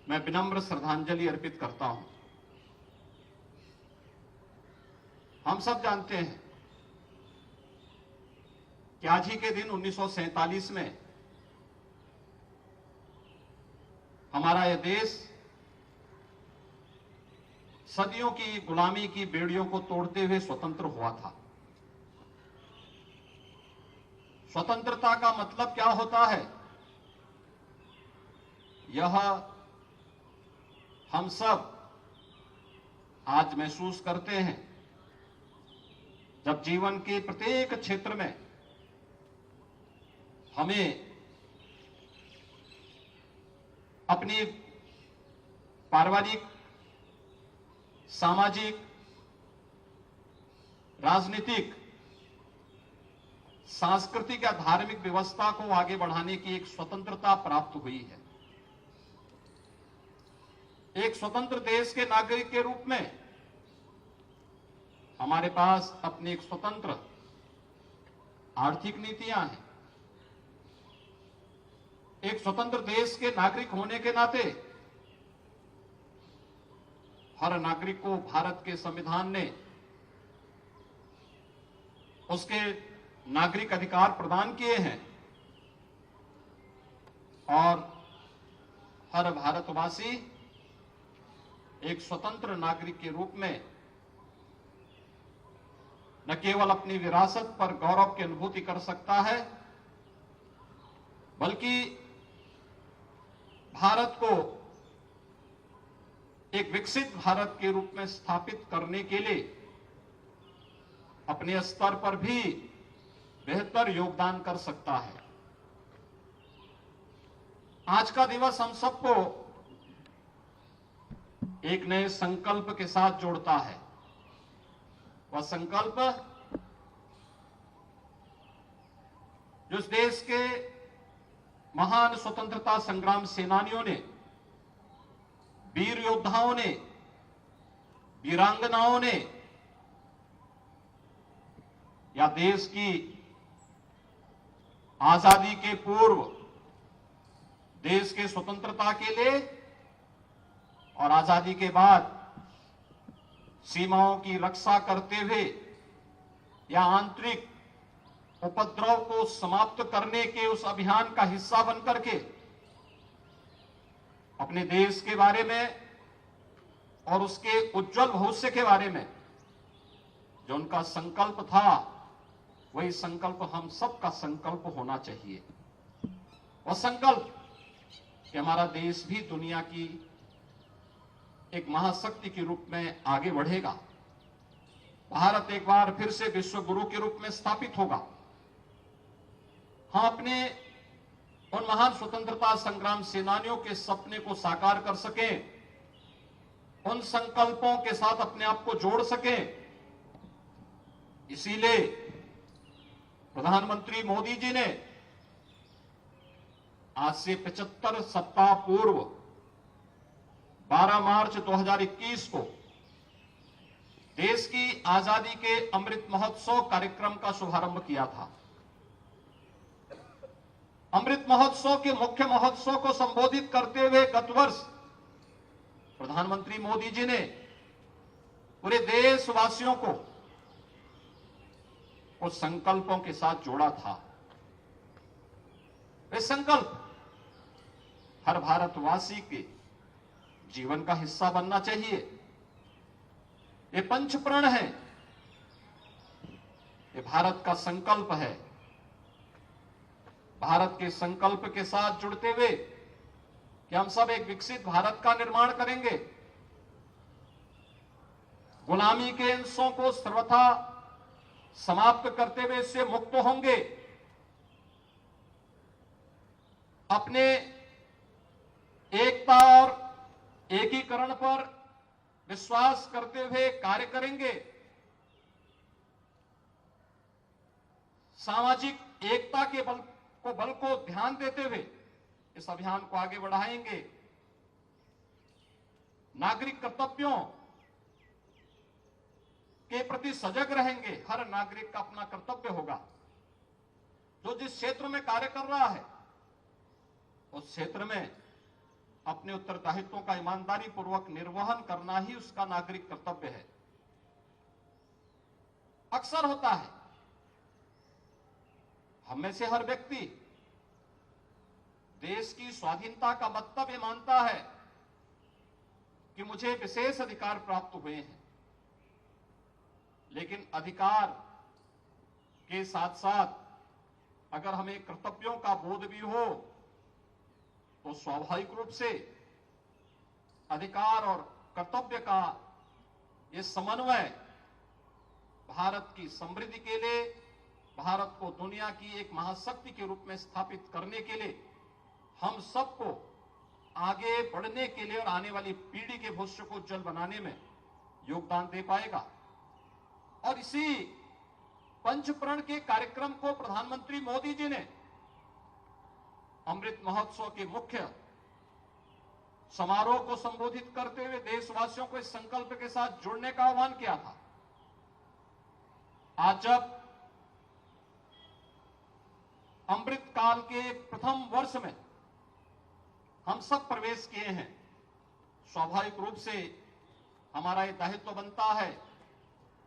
मैं विनम्र श्रद्धांजलि अर्पित करता हूं। हम सब जानते हैं कि आज ही के दिन 1947 में हमारा यह देश सदियों की गुलामी की बेड़ियों को तोड़ते हुए स्वतंत्र हुआ था। स्वतंत्रता का मतलब क्या होता है, यह हम सब आज महसूस करते हैं, जब जीवन के प्रत्येक क्षेत्र में हमें अपनी पारिवारिक, सामाजिक, राजनीतिक, सांस्कृतिक या धार्मिक व्यवस्था को आगे बढ़ाने की एक स्वतंत्रता प्राप्त हुई है। एक स्वतंत्र देश के नागरिक के रूप में हमारे पास अपनी एक स्वतंत्र आर्थिक नीतियां हैं। एक स्वतंत्र देश के नागरिक होने के नाते हर नागरिक को भारत के संविधान ने उसके नागरिक अधिकार प्रदान किए हैं और हर भारतवासी एक स्वतंत्र नागरिक के रूप में न केवल अपनी विरासत पर गौरव की अनुभूति कर सकता है, बल्कि भारत को एक विकसित भारत के रूप में स्थापित करने के लिए अपने स्तर पर भी बेहतर योगदान कर सकता है। आज का दिवस हम सबको एक नए संकल्प के साथ जोड़ता है। वह संकल्प जो इस देश के महान स्वतंत्रता संग्राम सेनानियों ने, वीर योद्धाओं ने, वीरांगनाओं ने या देश की आजादी के पूर्व देश के स्वतंत्रता के लिए और आजादी के बाद सीमाओं की रक्षा करते हुए या आंतरिक उपद्रव को समाप्त करने के उस अभियान का हिस्सा बनकर के अपने देश के बारे में और उसके उज्जवल भविष्य के बारे में जो उनका संकल्प था, वही संकल्प हम सबका संकल्प होना चाहिए। वह संकल्प कि हमारा देश भी दुनिया की एक महाशक्ति के रूप में आगे बढ़ेगा। भारत एक बार फिर से विश्व गुरु के रूप में स्थापित होगा। हम अपने उन महान स्वतंत्रता संग्राम सेनानियों के सपने को साकार कर सकें, उन संकल्पों के साथ अपने आप को जोड़ सकें। इसीलिए प्रधानमंत्री मोदी जी ने आज से 75 सप्ताह पूर्व 12 मार्च 2021 को देश की आजादी के अमृत महोत्सव कार्यक्रम का शुभारंभ किया था। अमृत महोत्सव के मुख्य महोत्सव को संबोधित करते हुए गत वर्ष प्रधानमंत्री मोदी जी ने पूरे देशवासियों को उस संकल्पों के साथ जोड़ा था। वे संकल्प हर भारतवासी के जीवन का हिस्सा बनना चाहिए। ये पंचप्रण है, ये भारत का संकल्प है। भारत के संकल्प के साथ जुड़ते हुए कि हम सब एक विकसित भारत का निर्माण करेंगे, गुलामी के अंशों को सर्वथा समाप्त करते हुए इससे मुक्त होंगे, अपने एकता और एकीकरण पर विश्वास करते हुए कार्य करेंगे, सामाजिक एकता के बल को ध्यान देते हुए इस अभियान को आगे बढ़ाएंगे, नागरिक कर्तव्यों के प्रति सजग रहेंगे। हर नागरिक का अपना कर्तव्य होगा। जो जिस क्षेत्र में कार्य कर रहा है उस क्षेत्र में अपने उत्तरदायित्वों का ईमानदारी पूर्वक निर्वहन करना ही उसका नागरिक कर्तव्य है। अक्सर होता है हम में से हर व्यक्ति देश की स्वाधीनता का मतलब ये मानता है कि मुझे विशेष अधिकार प्राप्त हुए हैं, लेकिन अधिकार के साथ साथ अगर हमें कर्तव्यों का बोध भी हो तो स्वाभाविक रूप से अधिकार और कर्तव्य का ये समन्वय भारत की समृद्धि के लिए, भारत को दुनिया की एक महाशक्ति के रूप में स्थापित करने के लिए, हम सबको आगे बढ़ने के लिए और आने वाली पीढ़ी के भविष्य को उज्जवल बनाने में योगदान दे पाएगा। और इसी पंचप्रण के कार्यक्रम को प्रधानमंत्री मोदी जी ने अमृत महोत्सव के मुख्य समारोह को संबोधित करते हुए देशवासियों को इस संकल्प के साथ जुड़ने का आह्वान किया था। आज जब अमृत काल के प्रथम वर्ष में हम सब प्रवेश किए हैं, स्वाभाविक रूप से हमारा यह दायित्व बनता है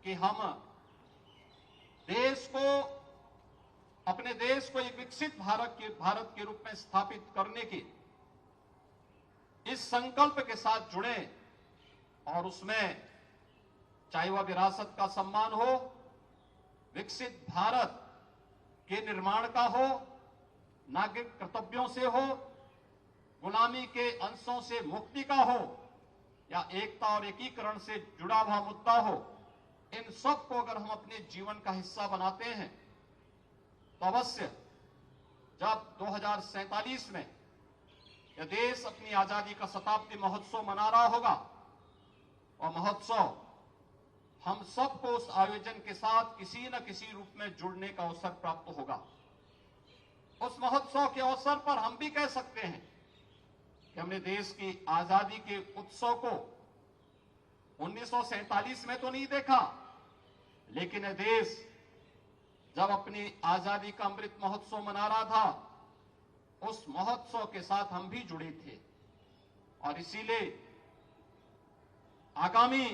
कि हम देश को, अपने देश को एक विकसित भारत के रूप में स्थापित करने के इस संकल्प के साथ जुड़े और उसमें चाहे वह विरासत का सम्मान हो, विकसित भारत के निर्माण का हो, नागरिक कर्तव्यों से हो, गुलामी के अंशों से मुक्ति का हो या एकता और एकीकरण से जुड़ा हुआ मुद्दा हो, इन सब को अगर हम अपने जीवन का हिस्सा बनाते हैं तो अवश्य जब 2047 में यह देश अपनी आजादी का शताब्दी महोत्सव मना रहा होगा और महोत्सव हम सबको उस आयोजन के साथ किसी न किसी रूप में जुड़ने का अवसर प्राप्त होगा। उस महोत्सव के अवसर पर हम भी कह सकते हैं कि हमने देश की आजादी के उत्सव को 1947 में तो नहीं देखा, लेकिन यह देश जब अपनी आजादी का अमृत महोत्सव मना रहा था, उस महोत्सव के साथ हम भी जुड़े थे। और इसीलिए आगामी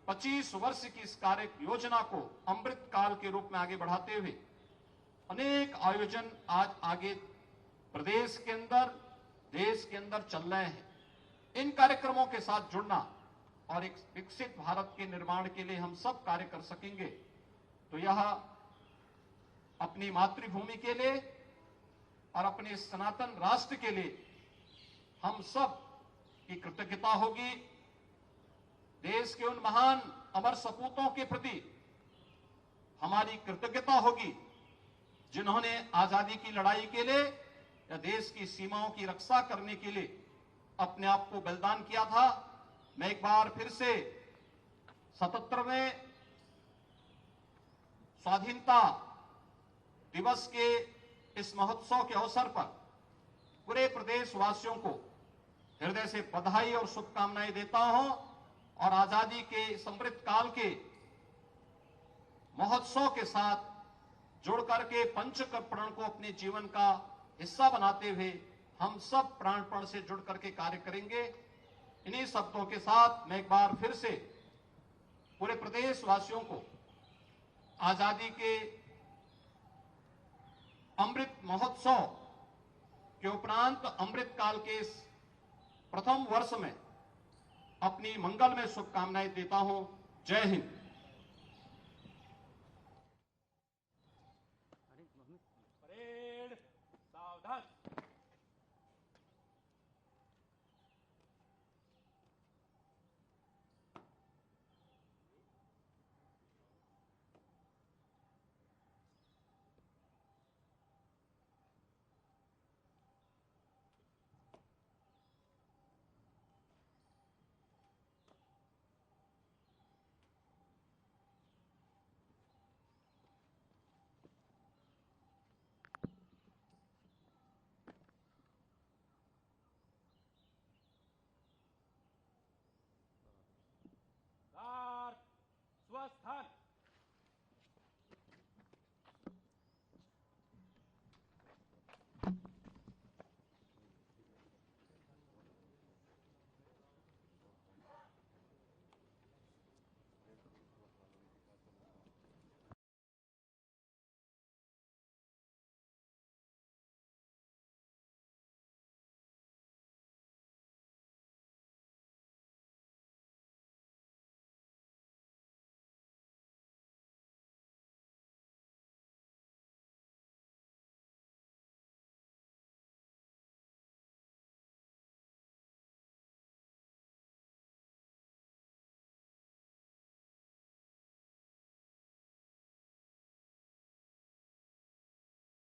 25 वर्ष की इस कार्य योजना को अमृत काल के रूप में आगे बढ़ाते हुए अनेक आयोजन आज आगे प्रदेश के अंदर, देश के अंदर चल रहे हैं। इन कार्यक्रमों के साथ जुड़ना और एक विकसित भारत के निर्माण के लिए हम सब कार्य कर सकेंगे तो यह अपनी मातृभूमि के लिए और अपने सनातन राष्ट्र के लिए हम सब की कृतज्ञता होगी। देश के उन महान अमर सपूतों के प्रति हमारी कृतज्ञता होगी जिन्होंने आजादी की लड़ाई के लिए या देश की सीमाओं की रक्षा करने के लिए अपने आप को बलिदान किया था। मैं एक बार फिर से 77वें स्वाधीनता दिवस के इस महोत्सव के अवसर पर पूरे प्रदेशवासियों को हृदय से बधाई और शुभकामनाएं देता हूं और आजादी के समृद्ध काल के महोत्सव के साथ जुड़ करके पंचप्रण को अपने जीवन का हिस्सा बनाते हुए हम सब प्राणपण से जुड़ करके कार्य करेंगे। इन्हीं शब्दों के साथ मैं एक बार फिर से पूरे प्रदेशवासियों को आजादी के अमृत महोत्सव के उपरांत अमृत काल के इस प्रथम वर्ष में अपनी मंगलमय शुभकामनाएं देता हूं। जय हिंद।